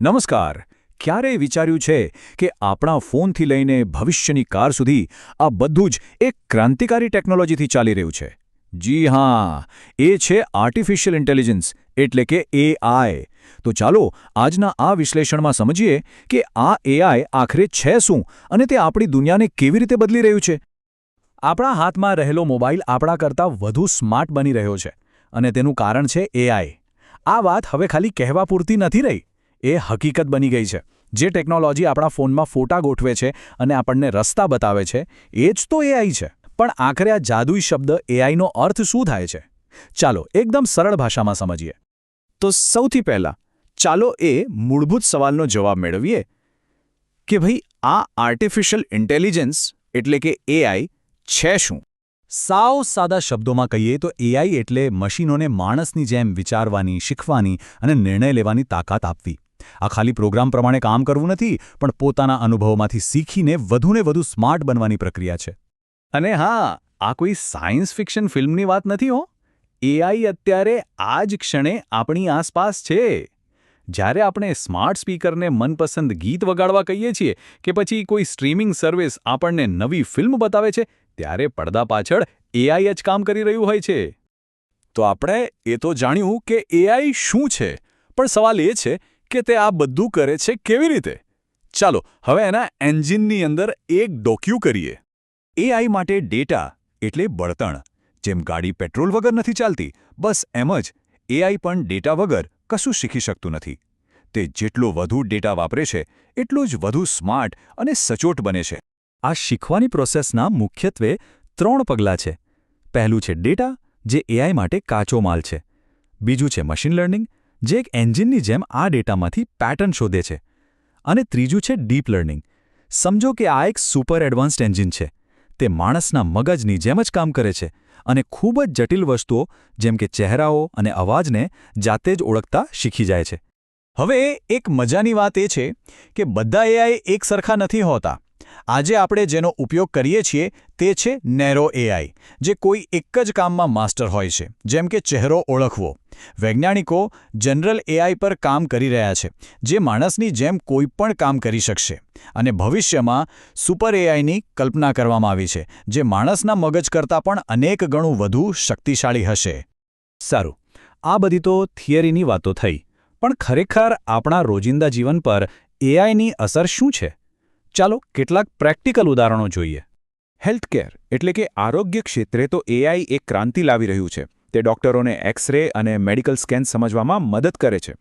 નમસ્કાર. ક્યારેય વિચાર્યું છે કે આપણા ફોનથી લઈને ભવિષ્યની કાર સુધી આ બધું જ એક ક્રાંતિકારી ટેકનોલોજીથી ચાલી રહ્યું છે? જી હા, એ છે આર્ટિફિશિયલ ઇન્ટેલિજન્સ એટલે કે એઆઈ. તો ચાલો આજના આ વિશ્લેષણમાં સમજીએ કે આ એઆઈ આખરે છે શું અને તે આપણી દુનિયાને કેવી રીતે બદલી રહ્યું છે. આપણા હાથમાં રહેલો મોબાઈલ આપણા કરતાં વધુ સ્માર્ટ બની રહ્યો છે અને તેનું કારણ છે એઆઈ. આ વાત હવે ખાલી કહેવા પૂરતી નથી રહી, એ હકીકત બની ગઈ છે. જે ટેકનોલોજી આપણા ફોનમાં ફોટા ગોઠવે છે અને આપણને રસ્તા બતાવે છે, એ જ તો એઆઈ છે. પણ આખરે આ જાદુઈ શબ્દ એઆઈનો અર્થ શું થાય છે? ચાલો એકદમ સરળ ભાષામાં સમજીએ. તો સૌથી પહેલાં ચાલો એ મૂળભૂત સવાલનો જવાબ મેળવીએ કે ભાઈ આ આર્ટિફિશિયલ ઇન્ટેલિજન્સ એટલે કે એઆઈ છે શું? સાવ સાદા શબ્દોમાં કહીએ તો એઆઈ એટલે મશીનોને માણસની જેમ વિચારવાની, શીખવાની અને નિર્ણય લેવાની તાકાત આપવી. આ ખાલી પ્રોગ્રામ પ્રમાણે કામ કરવું નથી, પણ પોતાના અનુભવોમાંથી શીખીને વધુને વધુ સ્માર્ટ બનવાની પ્રક્રિયા છે. અને હા, આ કોઈ સાયન્સ ફિક્શન ફિલ્મની વાત નથી હો. એઆઈ અત્યારે આ જ ક્ષણે આપણી આસપાસ છે. જ્યારે આપણે સ્માર્ટ સ્પીકરને મનપસંદ ગીત વગાડવા કહીએ છીએ કે પછી કોઈ સ્ટ્રીમિંગ સર્વિસ આપણને નવી ફિલ્મ બતાવે છે, ત્યારે પડદા પાછળ એઆઈ જ કામ કરી રહ્યું હોય છે. તો આપણે એ તો જાણ્યું કે એઆઈ શું છે, પણ સવાલ એ છે કે તે આ બધું કરે છે કેવી રીતે? ચાલો હવે એના એન્જિનની અંદર એક ડોક્યુ કરીએ. એઆઈ માટે ડેટા એટલે બળતણ. જેમ ગાડી પેટ્રોલ વગર નથી ચાલતી, બસ એમ જ એઆઈ પણ ડેટા વગર કશું શીખી શકતું નથી. તે જેટલો વધુ ડેટા વાપરે છે, એટલો જ વધુ સ્માર્ટ અને સચોટ બને છે. આ શીખવાની પ્રોસેસના મુખ્યત્વે 3 પગલાં છે. પહેલું છે ડેટા, જે એઆઈ માટે કાચો માલ છે. બીજું છે મશીન લર્નિંગ, જે એક એન્જિનની જેમ આ ડેટામાંથી પેટર્ન શોધે છે. અને ત્રીજું છે ડીપ લર્નિંગ. સમજો કે આ એક સુપર એડવાન્સ્ડ એન્જિન છે. તે માણસના મગજની જેમ જ કામ કરે છે અને ખૂબ જ જટિલ વસ્તુઓ જેમ કે ચહેરાઓ અને અવાજને જાતે જ ઓળખતા શીખી જાય છે. હવે એક મજાની વાત એ છે કે બધા એઆઈ એક સરખા નથી હોતા. આજે આપણે જેનો ઉપયોગ કરીએ છીએ તે છે નેરો એઆઈ, જે કોઈ એક જ કામમાં માસ્ટર હોય છે, જેમ કે ચહેરો ઓળખવો. વૈજ્ઞાનિકો જનરલ એઆઈ પર કામ કરી રહ્યા છે, જે માણસની જેમ કોઈ પણ કામ કરી શકશે. અને ભવિષ્યમાં સુપર એઆઈની કલ્પના કરવામાં આવી છે, જે માણસના મગજ કરતાં પણ અનેક ગણું વધુ શક્તિશાળી હશે. સારું, આ બધી તો થિયરીની વાતો થઈ, પણ ખરેખર આપણા રોજિંદા જીવન પર એઆઈની અસર શું છે? ચાલો કેટલાક પ્રેક્ટિકલ ઉદાહરણો જોઈએ. હેલ્થકેર એટલે કે આરોગ્ય ક્ષેત્રે તો એઆઈ એક ક્રાંતિ લાવી રહ્યું છે. તે ડોક્ટરોને એક્સ-રે અને મેડિકલ સ્કેન સમજવામાં મદદ કરે છે,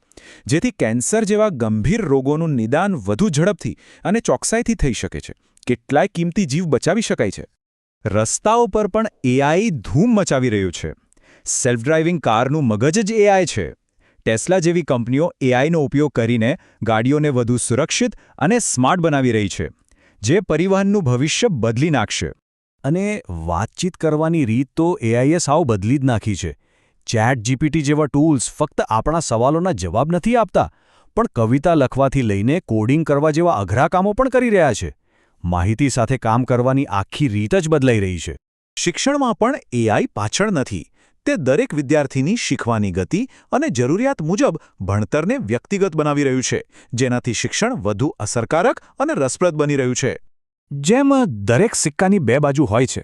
જેથી કેન્સર જેવા ગંભીર રોગોનું નિદાન વધુ ઝડપથી અને ચોકસાઈથી થઈ શકે છે. કેટલાય કિંમતી જીવ બચાવી શકાય છે. રસ્તાઓ પર પણ એઆઈ ધૂમ મચાવી રહ્યું છે. સેલ્ફ ડ્રાઇવિંગ કારનું મગજ જ એઆઈ છે. ટેસ્લા જેવી કંપનીઓ એઆઈનો ઉપયોગ કરીને ગાડીઓને વધુ સુરક્ષિત અને સ્માર્ટ બનાવી રહી છે, જે પરિવહનનું ભવિષ્ય બદલી નાખશે. અને વાતચીત કરવાની રીત તો એઆઈએ સાવ બદલી જ નાખી છે. ચેટ જીપીટી જેવા ટૂલ્સ ફક્ત આપણા સવાલોના જવાબ નથી આપતા, પણ કવિતા લખવાથી લઈને કોડિંગ કરવા જેવા અઘરા કામો પણ કરી રહ્યા છે. માહિતી સાથે કામ કરવાની આખી રીત જ બદલાઈ રહી છે. શિક્ષણમાં પણ એઆઈ પાછળ નથી. તે દરેક વિદ્યાર્થીની શીખવાની ગતિ અને જરૂરિયાત મુજબ ભણતરને વ્યક્તિગત બનાવી રહ્યું છે, જેનાથી શિક્ષણ વધુ અસરકારક અને રસપ્રદ બની રહ્યું છે. જેમ દરેક સિક્કાની 2 બાજુ હોય છે,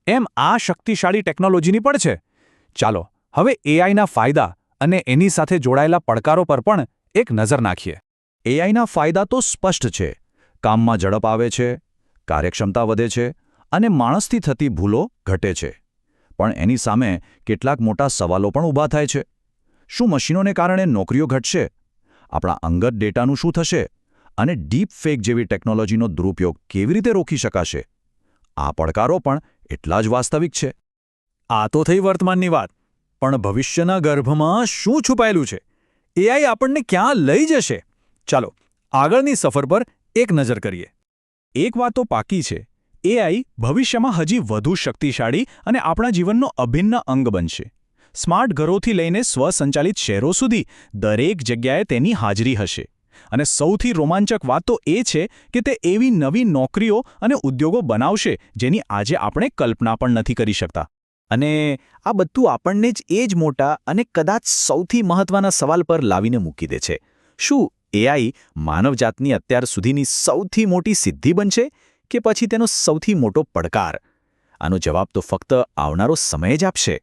એમ આ શક્તિશાળી ટેકનોલોજીની પણ છે. ચાલો હવે એઆઈના ફાયદા અને એની સાથે જોડાયેલા પડકારો પર પણ એક નજર નાખીએ. એઆઈના ફાયદા તો સ્પષ્ટ છે. કામમાં ઝડપ આવે છે, કાર્યક્ષમતા વધે છે અને માણસથી થતી ભૂલો ઘટે છે. પણ એની સામે કેટલાક મોટા સવાલો પણ ઊભા થાય છે. શું મશીનોને કારણે નોકરીઓ ઘટશે? આપણા અંગત ડેટાનું શું થશે? અને ડીપ ફેક જેવી ટેકનોલોજીનો દુરુપયોગ કેવી રીતે રોકી શકાશે? આ પડકારો પણ એટલા જ વાસ્તવિક છે. આ તો થઈ વર્તમાનની વાત, પણ ભવિષ્યના ગર્ભમાં શું છુપાયેલું છે? એઆઈ આપણને ક્યાં લઈ જશે? ચાલો આગળની સફર પર એક નજર કરીએ. એક વાત તો પાકી છે, એઆઈ ભવિષ્યમાં હજી વધુ શક્તિશાળી અને આપણા જીવનનો અભિન્ન અંગ બનશે. સ્માર્ટ ઘરોથી લઈને સ્વસંચાલિત શહેરો સુધી દરેક જગ્યાએ તેની હાજરી હશે. અને સૌથી રોમાંચક વાત તો એ છે કે તે એવી નવી નોકરીઓ અને ઉદ્યોગો બનાવશે જેની આજે આપણે કલ્પના પણ નથી કરી શકતા. અને આ બધું આપણને જ એ જ મોટા અને કદાચ સૌથી મહત્વના સવાલ પર લાવીને મૂકી દે છે. શું એઆઈ માનવજાતની અત્યાર સુધીની સૌથી મોટી સિદ્ધિ બનશે કે પછી તેનો સૌથી મોટો પડકાર? આનો જવાબ તો ફક્ત આવનારો સમય જ આપશે.